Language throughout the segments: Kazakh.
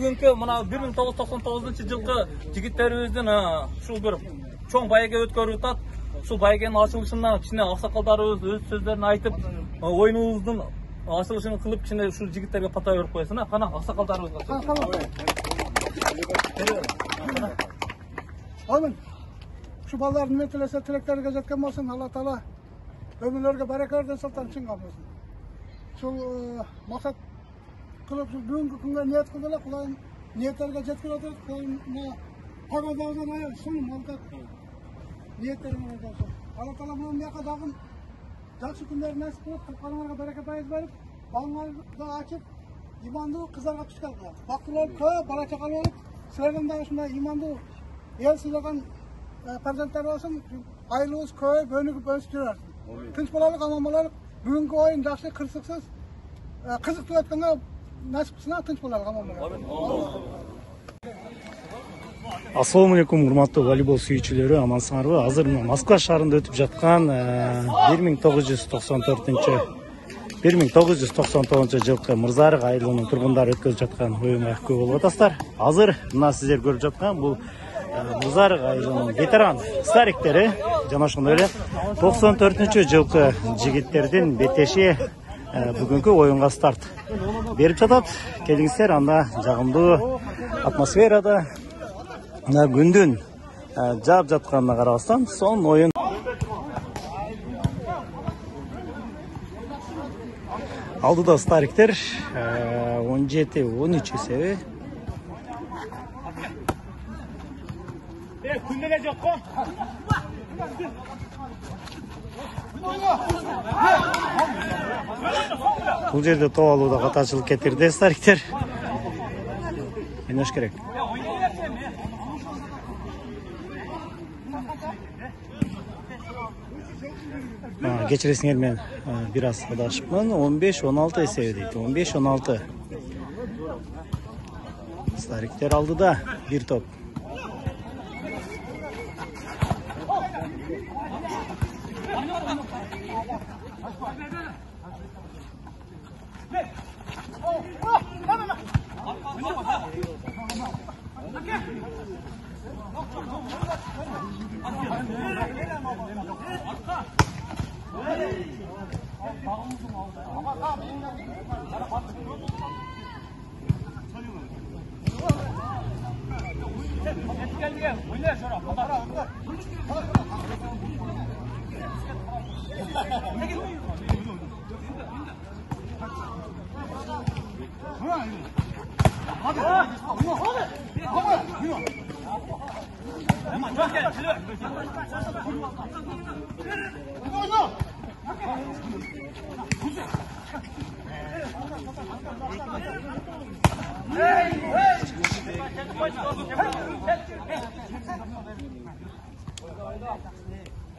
бүгүнкү мына 1999-жылкы жигиттерибиздин ушул бир чоң байге өткөрүп атат. Ушул байгенин ачылышына кичине аксакалдарыбыз өз сөздөрүн айтып, оюнубуздун ачылышын кылып, кичине ушул жигиттерге пата берип коесуң. Кана аксакалдарыбызга. Амин. Şu balların meselesi tileklerine жеткен болсын, Алла Таала өмүрлөргө барека берсин, салтан чыңган болсын. Şu максат кылып, бүгүнкү күнгө ниет кылдык, Кудайым ниеттерге жеткирип атат. Кудайым пагадаган аял сунум алгат. Ниеттериңер болсун. Алла Таала муну мияка дагы жакшы күндөрү насип кылып, калгандарга барека пайыз берип, балаңарды ачып, имандуу кыздарга түшкөргө. Бактылуу көп бала чакалып алып, силерден дагы ушундай имандуу ел сыйлаган farzandlar olsun, aylığız köye bölünüp önsütürler. Tınç bolalık, aman bolalık, bugünkü oyun жақсы, kırsıksız, kızık tüvetkende nasip kısına tınç bolalık, aman bolalık. Assalamu alaikum, урматтуу волейбол сүйүүчүлөрү, амансыңарбы? Азыр Москва шаарында өтүп жаткан 1999 жылкы Мырзарык айылынын тургундары өткөзүп жаткан оюнга күбө болуп атасыздар. Азыр мына сиздер көрүп жаткан бул Мырзарык айылынын ветеран стариктери жана ошондой эле 94-жылкы жигиттердин бетеши бүгүнкү оюнга старт берип жатат. Келиңиздер, анда жагымдуу атмосферада күндүн жаап жатканына карабастан сонун оюн. Алдыда стариктер 17-13 эсеби. Күндөгө жок го. Бул жерде тоолууда катачылык кетирди стариктер. Ойнош керек. Кечиресиңер, мен бир аз адашыпмын. 15-16 эсеби дейт. 15-16. Стариктер алдыда бир топ.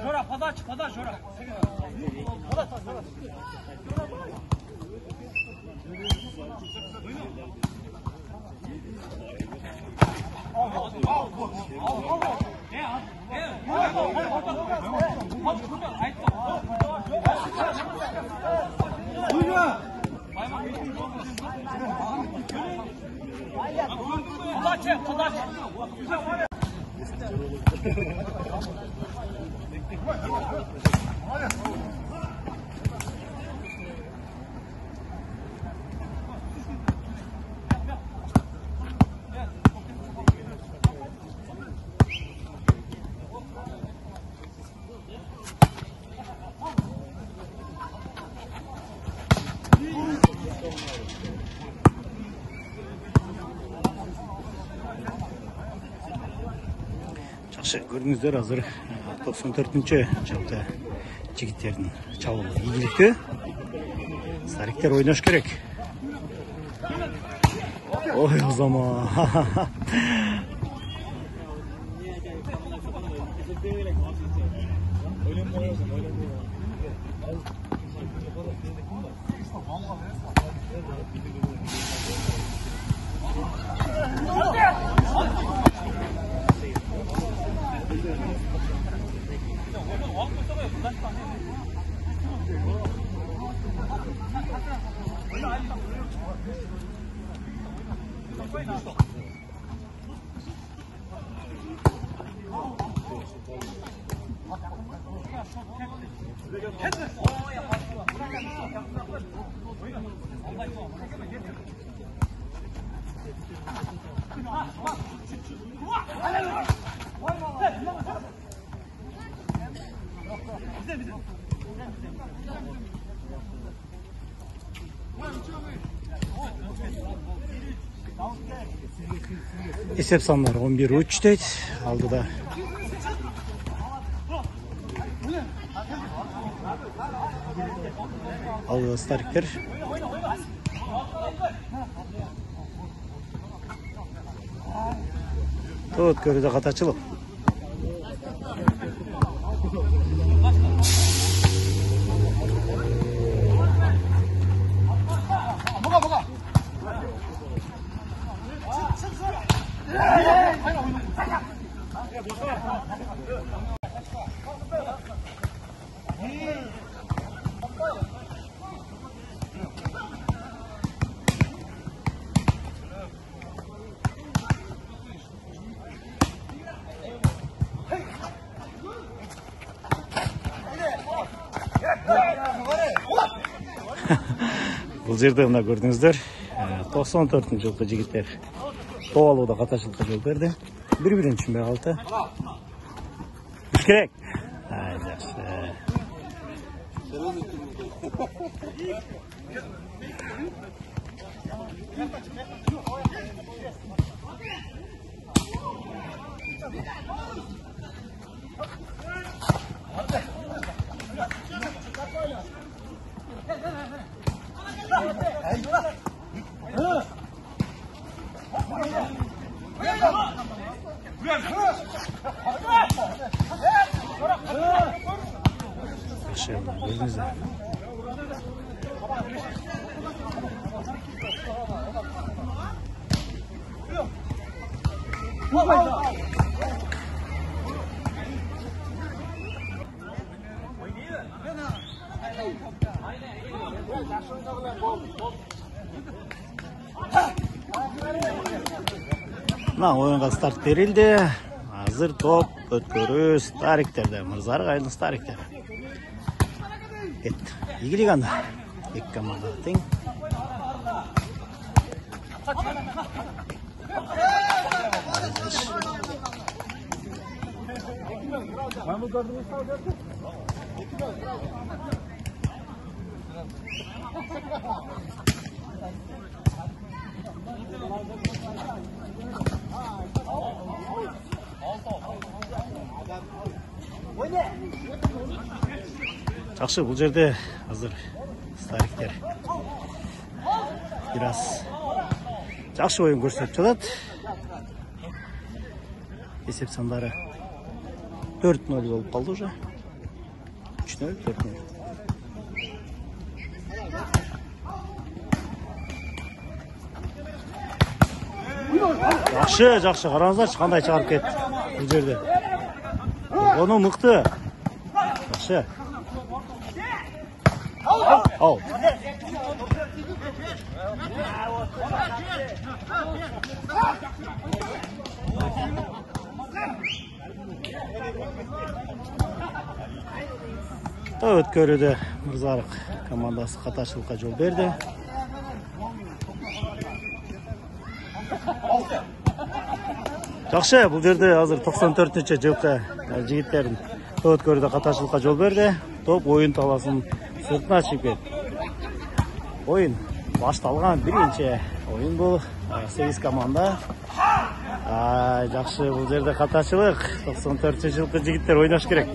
Жора, подача, Жора. Жақсы көрдіңіздер, азыр 94-жылкы жигиттердин чабуул ийгиликтүү. Стариктер ойнош керек. Ой, о zaman. Oyna. Есеп сандар 11-3 дейді. Алдыда стариктер. Тут көрді қатачылық. Бұл жерде мына көрдіңіздер, 94 жылғы жігіттер тоғалуда қаташылыққа жол берді. Бір-бірін түсінбей қалды. Керек. Жақсы. Oyunға старт берілді. Азыр топ өткөрүү стариктерде. Мырзарык айылдын стариктери. Игілік анда. Екі команда тең. Жақсы, бұл жерде азыр стариктер біраз жақсы ойын көрсетіп жатады. Есеп сандары 4-0 болып қалды уже. 3-0, 4-0. Жақсы, қараңыздаршы қандай шығарып кетті бұл жерде. Оны мықты. Жақсы. Ау. Өткөрүдө Мырзарык командасы қаташылыққа жол берді. Жақсы, бұл жерде азыр 94-ші жылғы жігіттердің өткөрүдө қаташылыққа жол берді. Топ ойын таласын сыртына шығып кетті. Ойын башталған бірінші ойын бұл. 8 команда. Жақсы, бұл жерде қаташылық. 94-ші жылғы жігіттер ойнаш керек.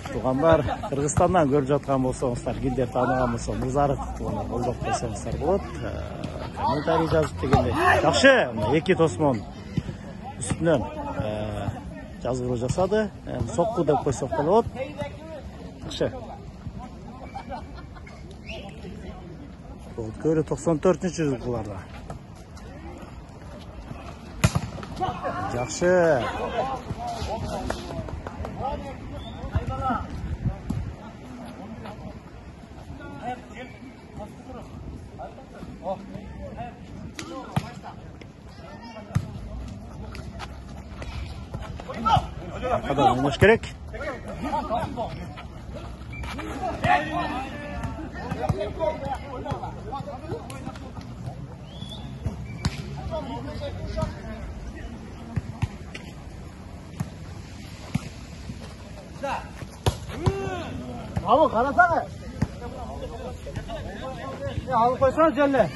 Туғандар Қырғызстаннан көріп жатқан болсаңыздар, елдер таныған болса, Мырзарык қолдап қойсаңыздар болады. Комментарий жазып дегенде. Жақсы, 2 тосмон үстінен жазғыру жасады. Соққы деп қойсақ болады. Жақсы. Көрі 94-ші жылғыларда. Жақсы. Арқадан ойнаш керек. Abi karasana. Ya alıp koysana celle.